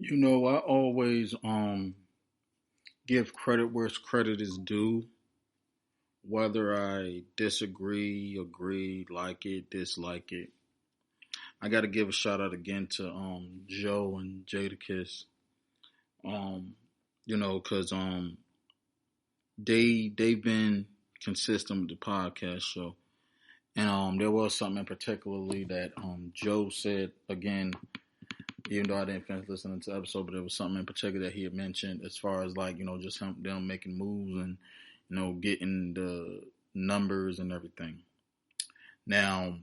I always give credit where credit is due, whether I disagree, agree, like it, dislike it. I got to give a shout out again to Joe and Jadakiss. Um, because they've been consistent with the podcast show, and there was something in particularly that Joe said again. Even though I didn't finish listening to the episode, but there was something in particular that he had mentioned as far as like, just them making moves and, getting the numbers and everything. Now,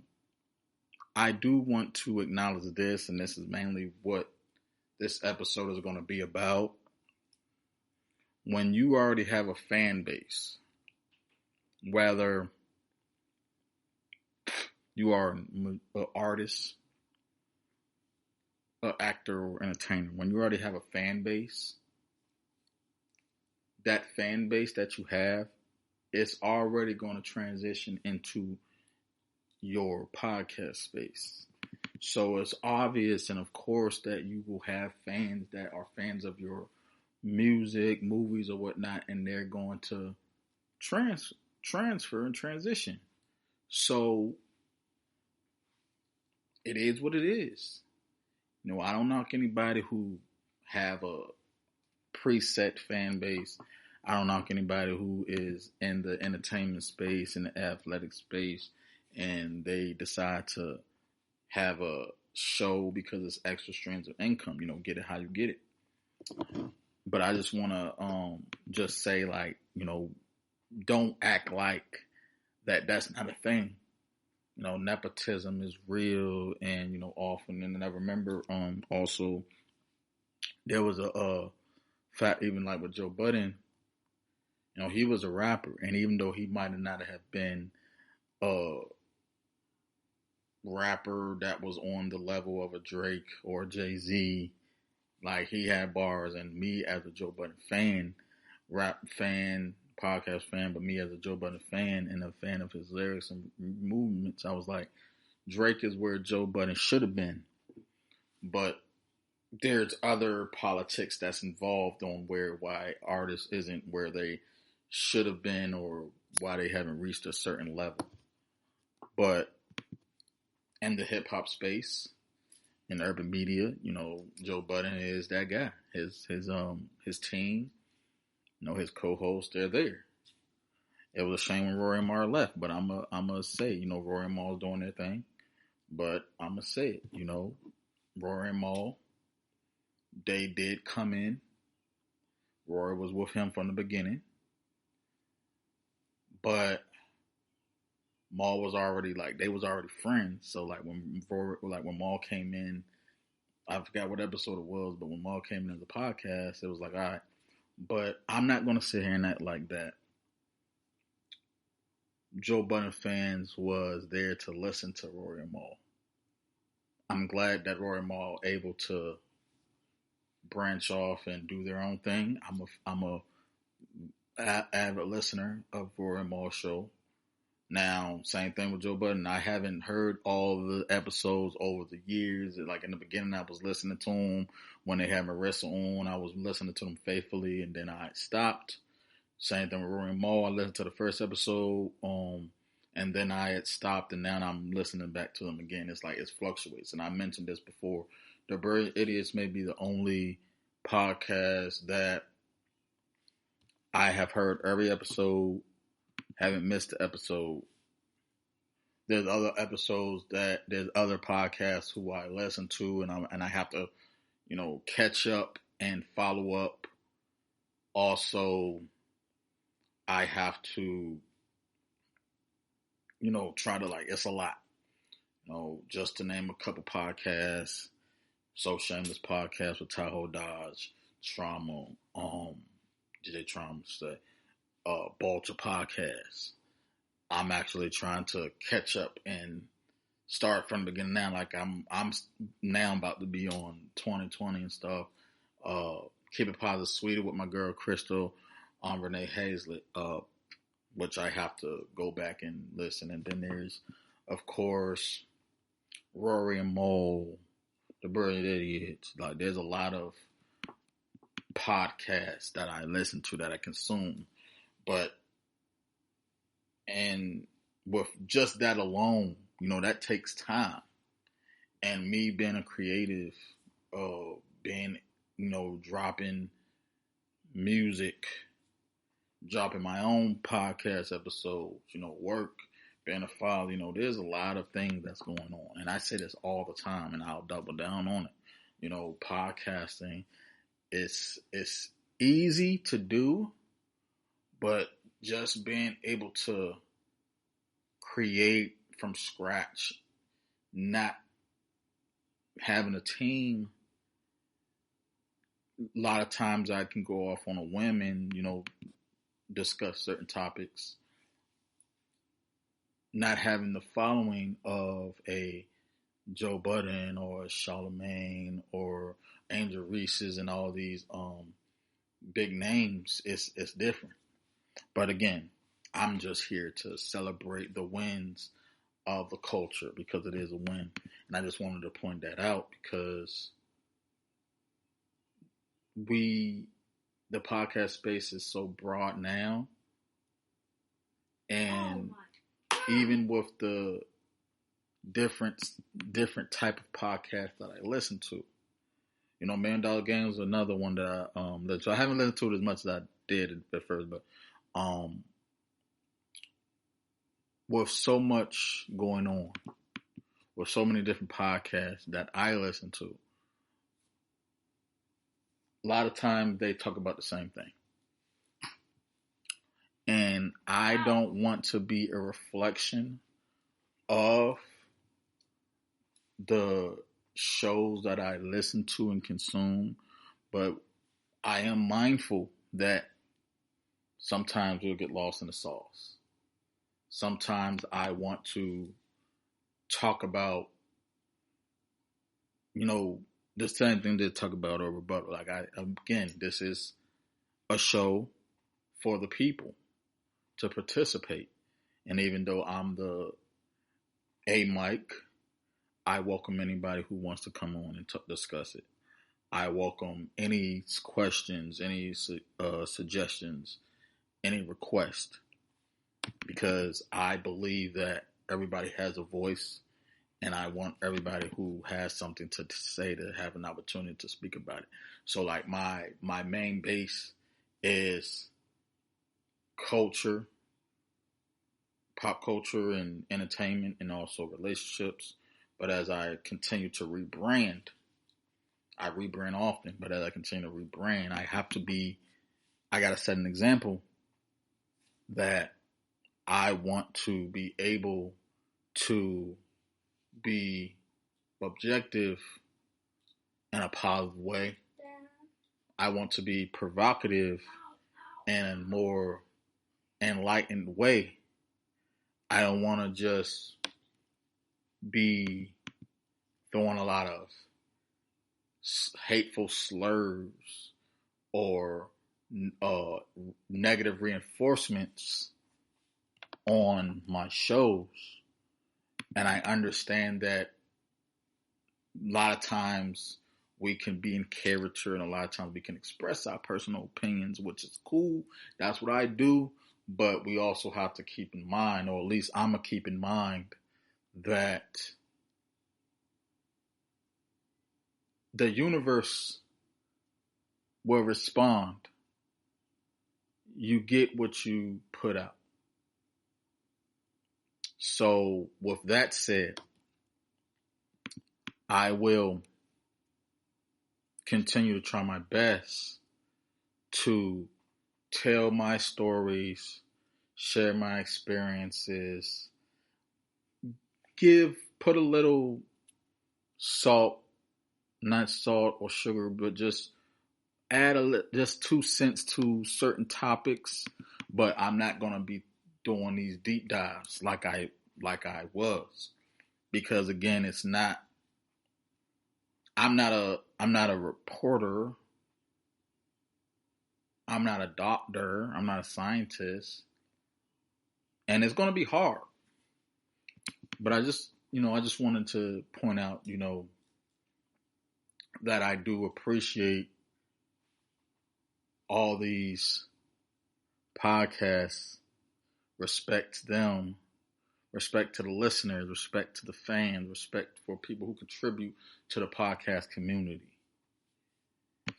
I do want to acknowledge this, and this is mainly what this episode is going to be about. When you already have a fan base, whether you are an artist, an actor, or entertainer, when you already have a fan base, that fan base that you have, it's already going to transition into your podcast space. So it's obvious, and of course, that you will have fans that are fans of your music, movies, or whatnot, and they're going to transfer and transition. So it is what it is. I don't knock anybody who have a preset fan base. I don't knock anybody who is in the entertainment space, in the athletic space, and they decide to have a show because it's extra streams of income. Get it how you get it. But I just want to just say, like, don't act like that's not a thing. Nepotism is real, and often. And I remember also there was a fact, even like with Joe Budden. He was a rapper, and even though he might not have been a rapper that was on the level of a Drake or Jay-Z, like, he had bars, and me as a Joe Budden fan, rap fan, podcast fan, but me as a Joe Budden fan and a fan of his lyrics and movements, I was like, Drake is where Joe Budden should have been. But there's other politics that's involved on why artists isn't where they should have been or why they haven't reached a certain level. But in the hip hop space, in urban media, Joe Budden is that guy. His team, his co-hosts, they're there. It was a shame when Rory and Mar left, but I'm gonna say, Rory and Mar's doing their thing. But I'm gonna say it, Rory and Mar, they did come in. Rory was with him from the beginning. But Maul was already they was already friends. So when Maul came in, I forgot what episode it was, but when Maul came in as a podcast, it was like, all right. But I'm not gonna sit here and act like that. Joe Budden fans was there to listen to Rory and Maul. I'm glad that Rory and Maul able to branch off and do their own thing. I'm a avid listener of Rory and Maul show. Now, same thing with Joe Budden. I haven't heard all the episodes over the years. Like in the beginning, I was listening to them when they had Marissa on. I was listening to them faithfully, and then I stopped. Same thing with Rory and Maul. I listened to the first episode, and then I had stopped, and now I'm listening back to them again. It's like it fluctuates. And I mentioned this before. The Brilliant Idiots may be the only podcast that I have heard every episode, haven't missed the episode. There's other episodes there's other podcasts who I listen to, and I have to, catch up and follow up. Also, I have to, try to it's a lot. Just to name a couple podcasts, So Shameless Podcast with Tahoe Dodge, Trauma, DJ Trauma say, Balter Podcast. I'm actually trying to catch up and start from the beginning now. Like I'm now about to be on 2020 and stuff. Keep It Positive Sweeter with my girl Crystal, Renee Hazlett, which I have to go back and listen. And then there's, of course, Rory and Mole, The Brilliant Idiots. Like there's a lot of podcasts that I listen to, that I consume. But, and with just that alone, that takes time. And me being a creative, being, dropping music, dropping my own podcast episodes, work, being a father, there's a lot of things that's going on. And I say this all the time, and I'll double down on it. Podcasting, it's easy to do, but just being able to create from scratch, not having a team. A lot of times I can go off on a whim and, discuss certain topics. Not having the following of a Joe Budden or a Charlemagne or Angel Reese's and all these big names, it's different. But again, I'm just here to celebrate the wins of the culture, because it is a win. And I just wanted to point that out, because the podcast space is so broad now. And even with the different type of podcast that I listen to, Million Dollar Game is another one that I haven't listened to it as much as I did at first, but with so much going on, with so many different podcasts that I listen to, a lot of times they talk about the same thing. And I don't want to be a reflection of the shows that I listen to and consume, but I am mindful that sometimes we'll get lost in the sauce. Sometimes I want to talk about, the same thing they talk about or rebuttal. Like, this is a show for the people to participate. And even though I'm the mic, I welcome anybody who wants to come on and discuss it. I welcome any questions, any suggestions, any request, because I believe that everybody has a voice, and I want everybody who has something to say to have an opportunity to speak about it. So, like, my main base is culture, pop culture and entertainment, and also relationships. But as I continue to rebrand, I rebrand often, but as I continue to rebrand, I got to set an example that I want to be able to be objective in a positive way. I want to be provocative in a more enlightened way. I don't want to just be throwing a lot of hateful slurs or negative reinforcements on my shows. And I understand that a lot of times we can be in character, and a lot of times we can express our personal opinions, which is cool. That's what I do. But we also have to keep in mind, or at least I'm going to keep in mind, that the universe will respond. You get what you put out. So with that said, I will continue to try my best to tell my stories, share my experiences, put a little salt, not salt or sugar, but just add just 2 cents to certain topics. But I'm not going to be doing these deep dives like I was, because again, I'm not a reporter. I'm not a doctor. I'm not a scientist. And it's going to be hard. But I just wanted to point out, that I do appreciate all these podcasts, respect them, respect to the listeners, respect to the fans, respect for people who contribute to the podcast community.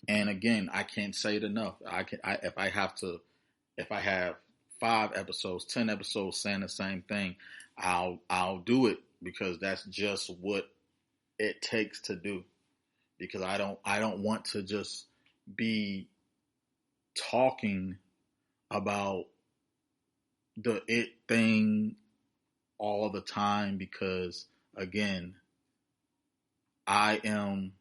And again, I can't say it enough. If I have 5 episodes, 10 episodes saying the same thing, I'll do it because that's just what it takes to do. Because I don't want to just be talking about the it thing all the time, because again, I am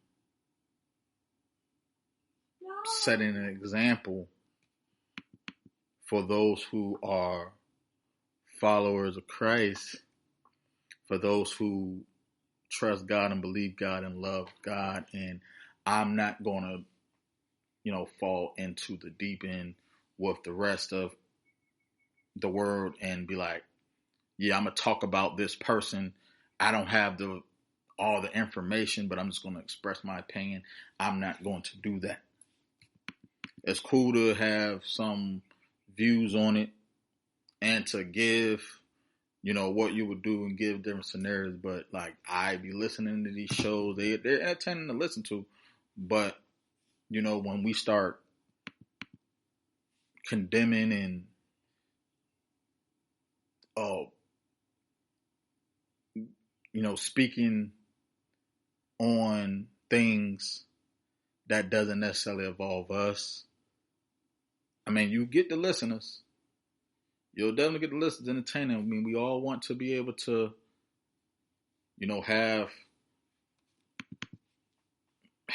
setting an example for those who are followers of Christ, for those who trust God and believe God and love God. And I'm not going to, fall into the deep end with the rest of the world and be like, yeah, I'm going to talk about this person. I don't have all the information, but I'm just going to express my opinion. I'm not going to do that. It's cool to have some views on it and to give, what you would do and give different scenarios. But like, I be listening to these shows, they're entertaining to listen to. But, when we start condemning and, speaking on things that doesn't necessarily involve us, I mean, you get the listeners. You'll definitely get the listeners entertaining. I mean, we all want to be able to,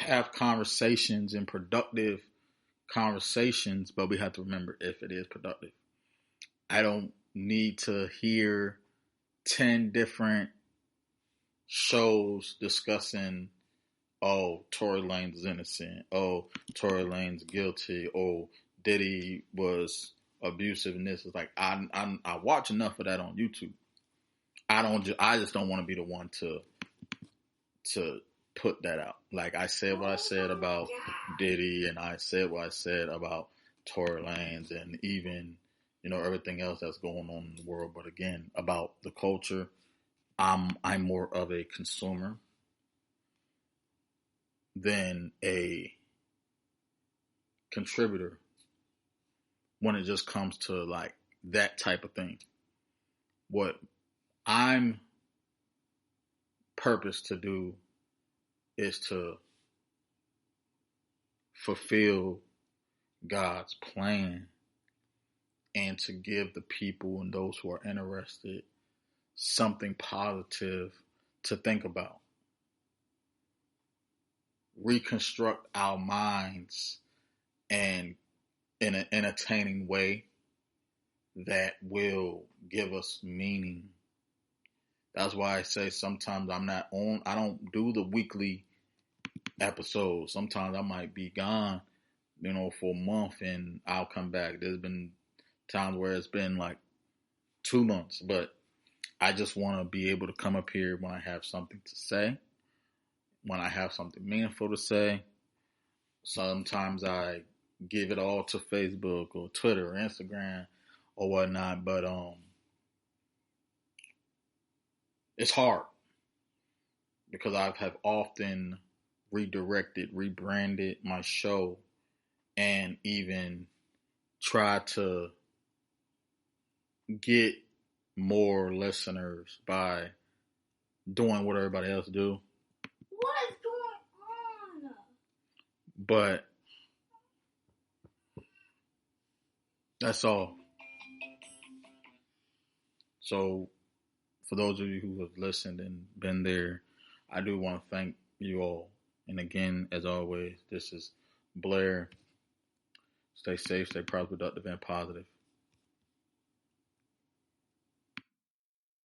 have conversations and productive conversations, but we have to remember if it is productive. I don't need to hear 10 different shows discussing, Tory Lanez is innocent. Tory Lanez guilty. Diddy was abusive, and this is like I watch enough of that on YouTube. I just don't want to be the one to put that out. Like, I said what I said about Diddy, and I said what I said about Tory Lanez, and even everything else that's going on in the world. But again, about the culture, I'm more of a consumer than a contributor when it just comes to like that type of thing. What I'm purposed to do is to fulfill God's plan and to give the people and those who are interested something positive to think about. Reconstruct our minds and in an entertaining way that will give us meaning. That's why I say sometimes I don't do the weekly episodes. Sometimes I might be gone, for a month, and I'll come back. There's been times where it's been like 2 months, but I just want to be able to come up here when I have something to say, when I have something meaningful to say. Sometimes I give it all to Facebook or Twitter or Instagram or whatnot, but it's hard because I have often rebranded my show, and even tried to get more listeners by doing what everybody else do. What is going on? But that's all. So for those of you who have listened and been there, I do want to thank you all. And again, as always, this is Blair. Stay safe, stay productive and positive.